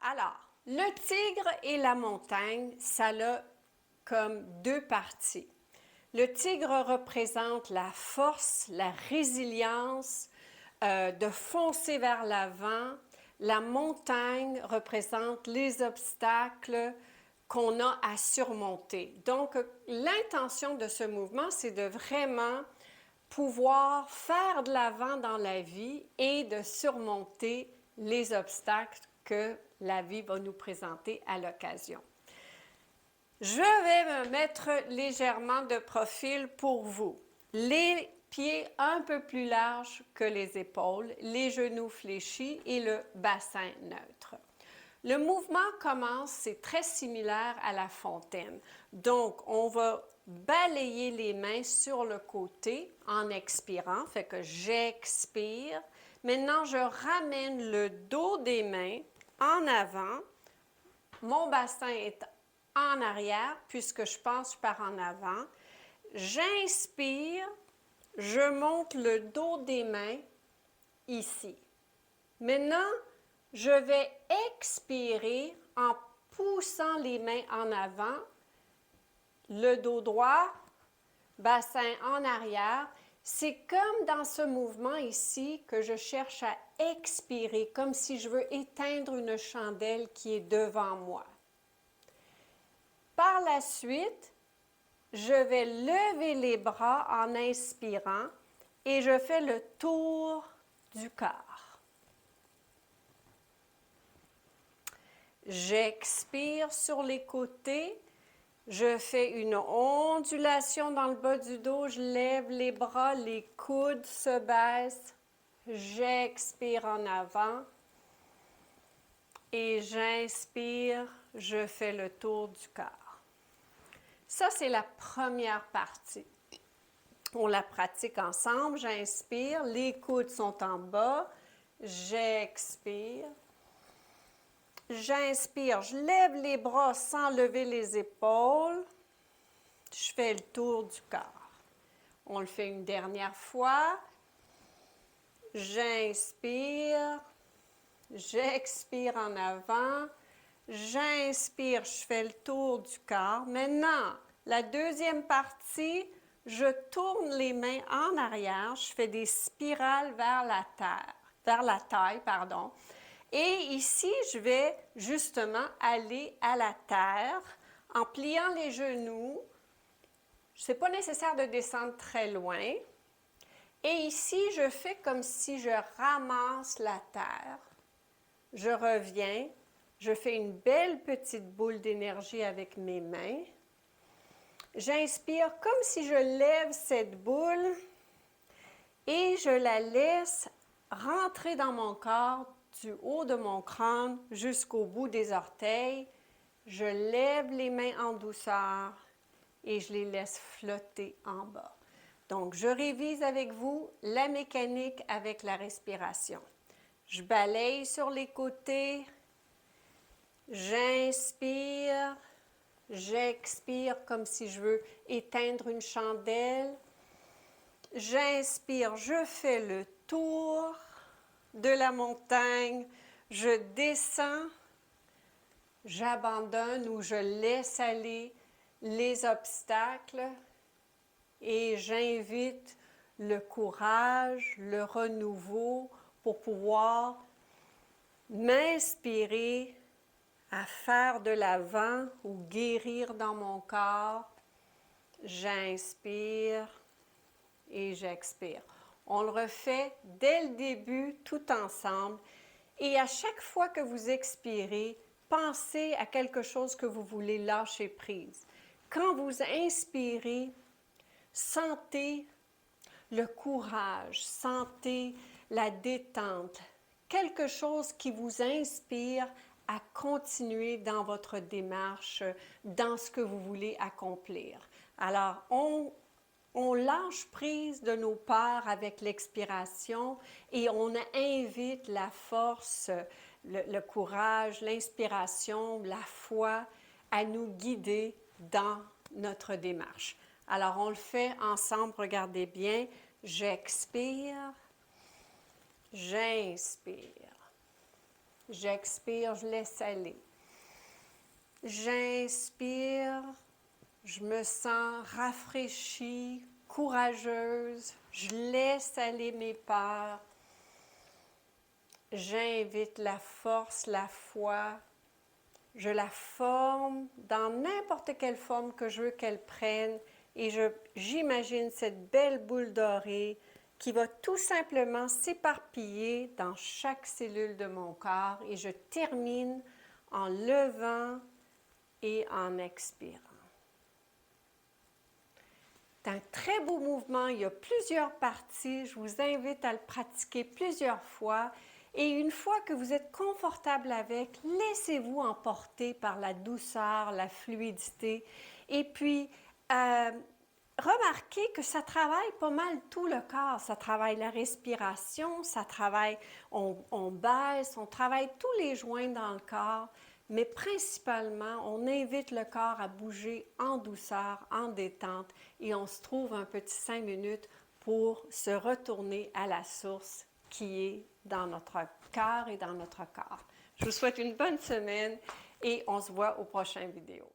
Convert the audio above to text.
Alors, le tigre et la montagne, ça a comme deux parties. Le tigre représente la force, la résilience, de foncer vers l'avant. La montagne représente les obstacles qu'on a à surmonter. Donc, l'intention de ce mouvement, c'est de vraiment pouvoir faire de l'avant dans la vie et de surmonter les obstacles que la vie va nous présenter à l'occasion. Je vais me mettre légèrement de profil pour vous. Les pieds un peu plus larges que les épaules, les genoux fléchis et le bassin neutre. Le mouvement commence, c'est très similaire à la fontaine. Donc, on va balayer les mains sur le côté en expirant, fait que j'expire. Maintenant, je ramène le dos des mains en avant. Mon bassin est en arrière puisque je passe par en avant. J'inspire, je monte le dos des mains ici. Maintenant, je vais expirer en poussant les mains en avant, le dos droit, bassin en arrière. C'est comme dans ce mouvement ici que je cherche à expirer, comme si je veux éteindre une chandelle qui est devant moi. Par la suite, je vais lever les bras en inspirant et je fais le tour du corps. J'expire sur les côtés. Je fais une ondulation dans le bas du dos. Je lève les bras, les coudes se baissent. J'expire en avant. Et j'inspire, je fais le tour du corps. Ça, c'est la première partie. On la pratique ensemble. J'inspire, les coudes sont en bas. J'expire. J'inspire, je lève les bras sans lever les épaules. Je fais le tour du corps. On le fait une dernière fois. J'inspire. J'expire en avant. J'inspire, je fais le tour du corps. Maintenant, la deuxième partie, je tourne les mains en arrière. Je fais des spirales vers la taille, pardon. Et ici, je vais justement aller à la terre en pliant les genoux. Ce n'est pas nécessaire de descendre très loin. Et ici, je fais comme si je ramasse la terre. Je reviens. Je fais une belle petite boule d'énergie avec mes mains. J'inspire comme si je lève cette boule et je la laisse rentrer dans mon corps du haut de mon crâne jusqu'au bout des orteils. Je lève les mains en douceur et je les laisse flotter en bas. Donc, je révise avec vous la mécanique avec la respiration. Je balaye sur les côtés. J'inspire. J'expire comme si je veux éteindre une chandelle. J'inspire, je fais le tour de la montagne. Je descends. J'abandonne ou je laisse aller les obstacles et j'invite le courage, le renouveau pour pouvoir m'inspirer à faire de l'avant ou guérir dans mon corps. J'inspire et j'expire. On le refait dès le début, tout ensemble. Et à chaque fois que vous expirez, pensez à quelque chose que vous voulez lâcher prise. Quand vous inspirez, sentez le courage, sentez la détente, quelque chose qui vous inspire à continuer dans votre démarche, dans ce que vous voulez accomplir. Alors, on lâche prise de nos peurs avec l'expiration et on invite la force, le courage, l'inspiration, la foi à nous guider dans notre démarche. Alors, on le fait ensemble, regardez bien. J'expire, j'inspire. J'expire, je laisse aller. J'inspire, je me sens rafraîchie, courageuse. Je laisse aller mes peurs. J'invite la force, la foi. Je la forme dans n'importe quelle forme que je veux qu'elle prenne et j'imagine cette belle boule dorée qui va tout simplement s'éparpiller dans chaque cellule de mon corps et je termine en levant et en expirant. C'est un très beau mouvement, il y a plusieurs parties, je vous invite à le pratiquer plusieurs fois et une fois que vous êtes confortable avec, laissez-vous emporter par la douceur, la fluidité et puis remarquez que ça travaille pas mal tout le corps, ça travaille la respiration, ça travaille, on baisse, on travaille tous les joints dans le corps, mais principalement, on invite le corps à bouger en douceur, en détente, et on se trouve un petit 5 minutes pour se retourner à la source qui est dans notre cœur et dans notre corps. Je vous souhaite une bonne semaine et on se voit aux prochaines vidéos.